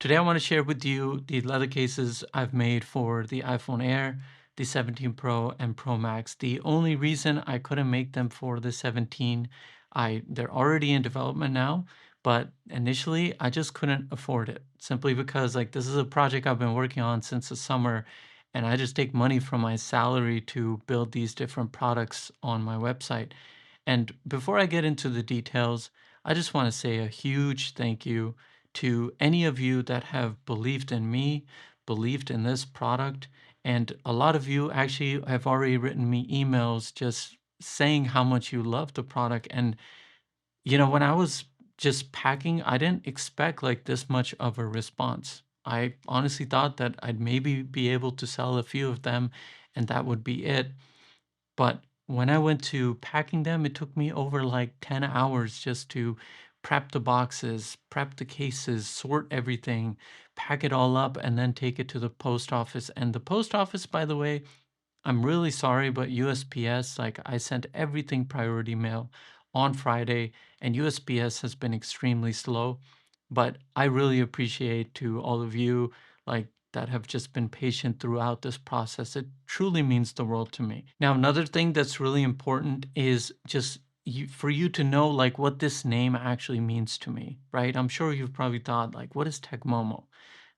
Today, I want to share with you the leather cases I've made for the iPhone Air, the 17 Pro, and Pro Max. The only reason I couldn't make them for the 17, they're already in development now, but initially I just couldn't afford it simply because like this is a project I've been working on since the summer, and I just take money from my salary to build these different products on my website. And before I get into the details, I just want to say a huge thank you to any of you that have believed in me, believed in this product. And a lot of you actually have already written me emails just saying how much you love the product. And, when I was just packing, I didn't expect like this much of a response. I honestly thought that I'd maybe be able to sell a few of them and that would be it. But when I went to packing them, it took me over like 10 hours just to prep the boxes, prep the cases, sort everything, pack it all up, and then take it to the post office. And the post office, by the way, I'm really sorry, but USPS, like I sent everything priority mail on Friday, and USPS has been extremely slow. But I really appreciate to all of you like that have just been patient throughout this process. It truly means the world to me. Now, another thing that's really important is just for you to know like what this name actually means to me, right? I'm sure you've probably thought like, what is Tekmomo?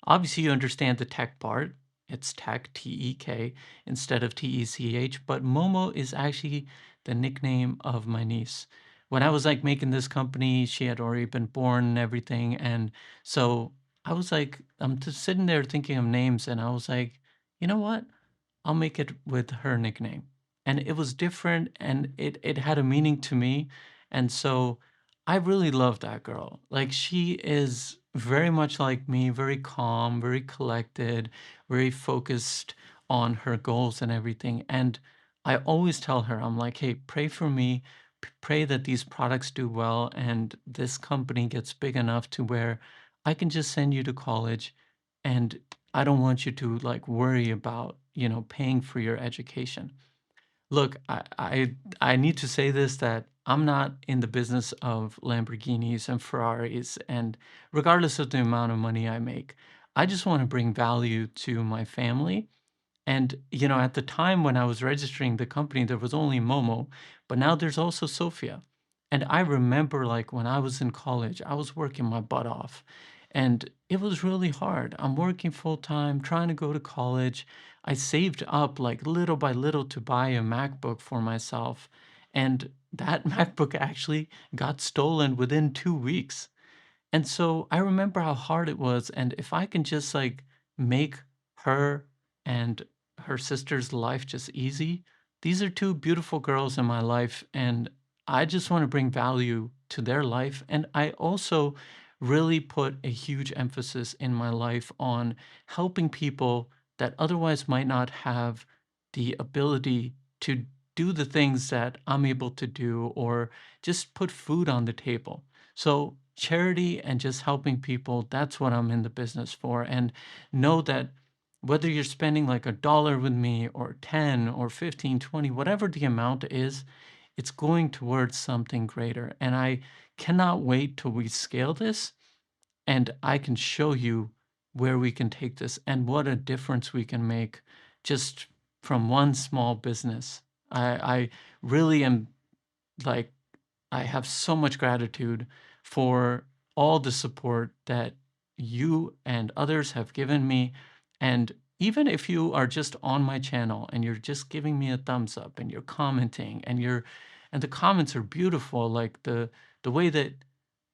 Obviously, you understand the tech part. It's tech, T-E-K, instead of T-E-C-H. But Momo is actually the nickname of my niece. When I was like making this company, she had already been born and everything. And so I was like, I'm just sitting there thinking of names, and I was like, you know what? I'll make it with her nickname. And it was different and it had a meaning to me. And so I really love that girl. Like she is very much like me, very calm, very collected, very focused on her goals and everything. And I always tell her, I'm like, hey, pray for me, pray that these products do well and this company gets big enough to where I can just send you to college and I don't want you to like worry about, paying for your education. Look, I need to say this that I'm not in the business of Lamborghinis and Ferraris, and regardless of the amount of money I make, I just want to bring value to my family. And at the time when I was registering the company, there was only Momo, but now there's also Sophia. And I remember like when I was in college, I was working my butt off and it was really hard. I'm working full time, trying to go to college. I saved up like little by little to buy a MacBook for myself. And that MacBook actually got stolen within 2 weeks. And so I remember how hard it was. And if I can just like make her and her sister's life just easy, these are two beautiful girls in my life. And I just want to bring value to their life. And I also really put a huge emphasis in my life on helping people that otherwise might not have the ability to do the things that I'm able to do or just put food on the table. So charity and just helping people, that's what I'm in the business for. And know that whether you're spending like $1 with me or 10 or 15, 20, whatever the amount is, it's going towards something greater. And I cannot wait till we scale this and I can show you where we can take this and what a difference we can make just from one small business. I really am like I have so much gratitude for all the support that you and others have given me. And even if you are just on my channel and you're just giving me a thumbs up and you're commenting and the comments are beautiful, like the way that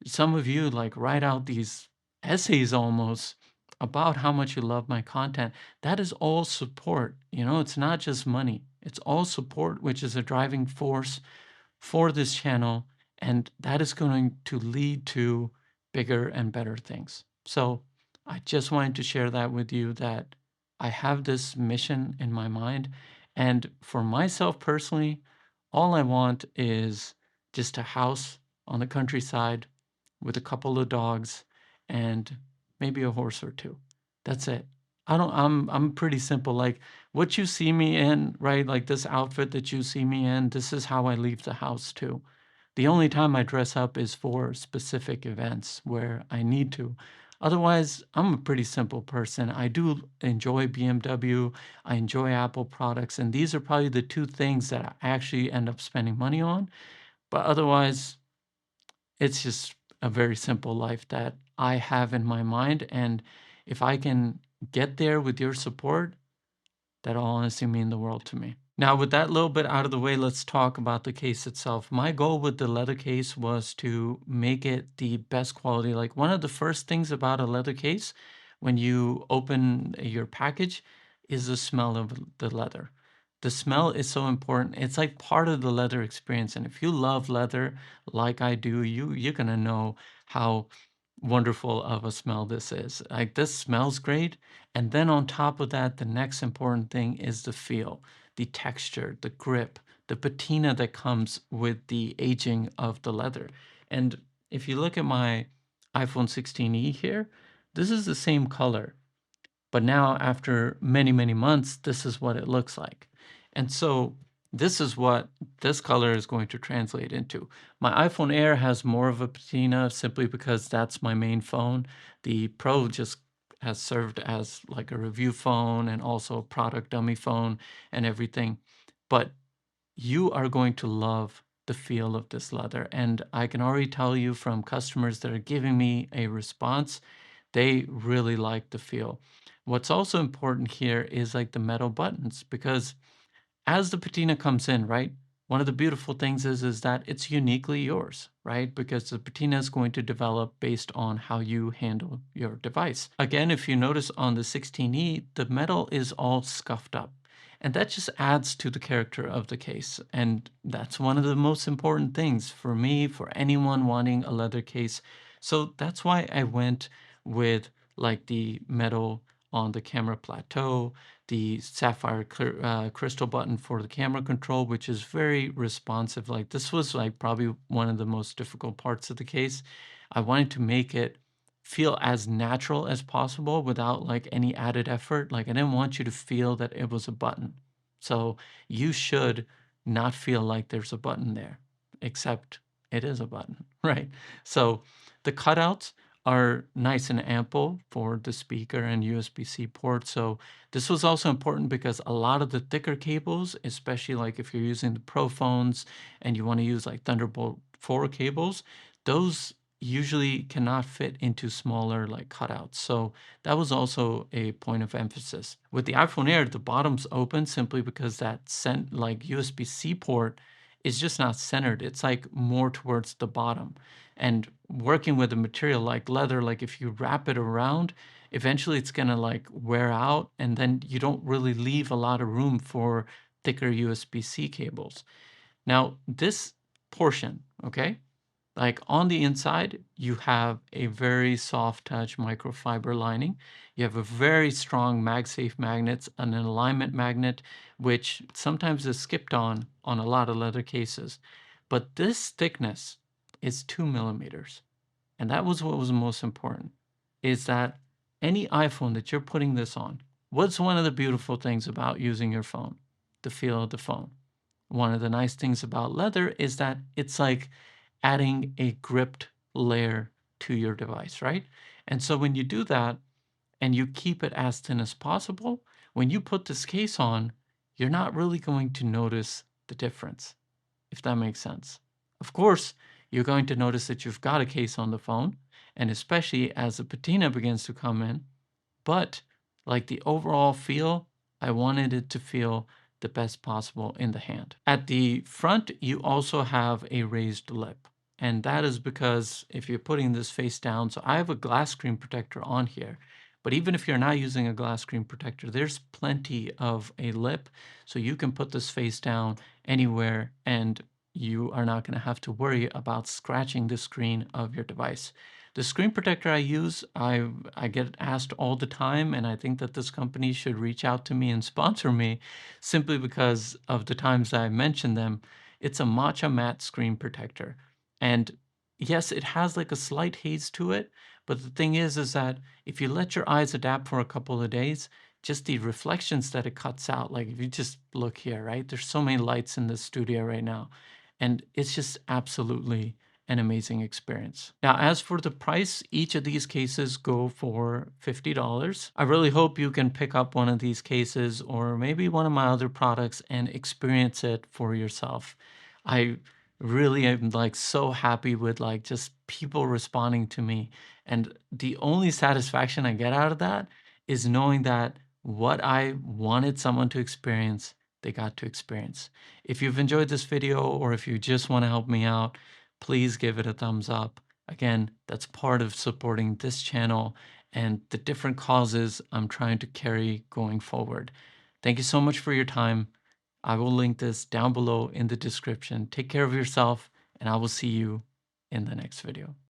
some of you like write out these essays almost about how much you love my content, that is all support. It's not just money. It's all support, which is a driving force for this channel, and that is going to lead to bigger and better things. So I just wanted to share that with you that I have this mission in my mind. And for myself personally, all I want is just a house on the countryside with a couple of dogs and maybe a horse or two. That's it. I'm pretty simple. Like what you see me in, right? Like this outfit that you see me in, this is how I leave the house too. The only time I dress up is for specific events where I need to. Otherwise, I'm a pretty simple person. I do enjoy BMW, I enjoy Apple products, and these are probably the two things that I actually end up spending money on. But otherwise, it's just a very simple life that I have in my mind. And if I can get there with your support, that'll honestly mean the world to me. Now, with that little bit out of the way, let's talk about the case itself. My goal with the leather case was to make it the best quality. Like, one of the first things about a leather case when you open your package is the smell of the leather. The smell is so important. It's like part of the leather experience. And if you love leather like I do, you're gonna know how wonderful of a smell this is. Like, this smells great. And then on top of that, the next important thing is the feel, the texture, the grip, the patina that comes with the aging of the leather. And if you look at my iPhone 16e here, this is the same color. But now, after many, many months, this is what it looks like. And so this is what this color is going to translate into. My iPhone Air has more of a patina simply because that's my main phone. The Pro just has served as like a review phone and also a product dummy phone and everything. But you are going to love the feel of this leather. And I can already tell you from customers that are giving me a response, they really like the feel. What's also important here is like the metal buttons, because as the patina comes in, right? One of the beautiful things is that it's uniquely yours, right? Because the patina is going to develop based on how you handle your device. Again, if you notice on the 16E, the metal is all scuffed up. And that just adds to the character of the case. And that's one of the most important things for me, for anyone wanting a leather case. So that's why I went with like the metal on the camera plateau, the sapphire crystal button for the camera control, which is very responsive. Like, this was like probably one of the most difficult parts of the case. I wanted to make it feel as natural as possible without like any added effort. Like, I didn't want you to feel that it was a button. So you should not feel like there's a button there, except it is a button, right? So the cutouts are nice and ample for the speaker and USB-C port. So this was also important because a lot of the thicker cables, especially like if you're using the Pro phones and you want to use like Thunderbolt 4 cables, those usually cannot fit into smaller like cutouts. So that was also a point of emphasis. With the iPhone Air, the bottom's open simply because that like USB-C port is just not centered. It's like more towards the bottom. And working with a material like leather, like if you wrap it around, eventually it's gonna like wear out, and then you don't really leave a lot of room for thicker USB-C cables. Now, this portion, okay, like on the inside, you have a very soft touch microfiber lining. You have a very strong MagSafe magnets and an alignment magnet, which sometimes is skipped on a lot of leather cases. But this thickness is 2 millimeters. And that was what was most important, is that any iPhone that you're putting this on, what's one of the beautiful things about using your phone? The feel of the phone. One of the nice things about leather is that it's like adding a gripped layer to your device, right? And so when you do that and you keep it as thin as possible, when you put this case on, you're not really going to notice the difference, if that makes sense. Of course, you're going to notice that you've got a case on the phone, and especially as the patina begins to come in, but like the overall feel, I wanted it to feel the best possible in the hand. At the front, you also have a raised lip. And that is because if you're putting this face down, so I have a glass screen protector on here. But even if you're not using a glass screen protector, there's plenty of a lip. So you can put this face down anywhere and you are not going to have to worry about scratching the screen of your device. The screen protector I use, I get asked all the time, and I think that this company should reach out to me and sponsor me simply because of the times I mentioned them. It's a matcha matte screen protector. And yes, it has like a slight haze to it, but the thing is that if you let your eyes adapt for a couple of days, just the reflections that it cuts out, like if you just look here, right? There's so many lights in this studio right now, and it's just absolutely an amazing experience. Now, as for the price, each of these cases go for $50. I really hope you can pick up one of these cases or maybe one of my other products and experience it for yourself. I really am like so happy with like just people responding to me. And the only satisfaction I get out of that is knowing that what I wanted someone to experience, they got to experience. If you've enjoyed this video or if you just want to help me out, please give it a thumbs up. Again, that's part of supporting this channel and the different causes I'm trying to carry going forward. Thank you so much for your time. I will link this down below in the description. Take care of yourself, and I will see you in the next video.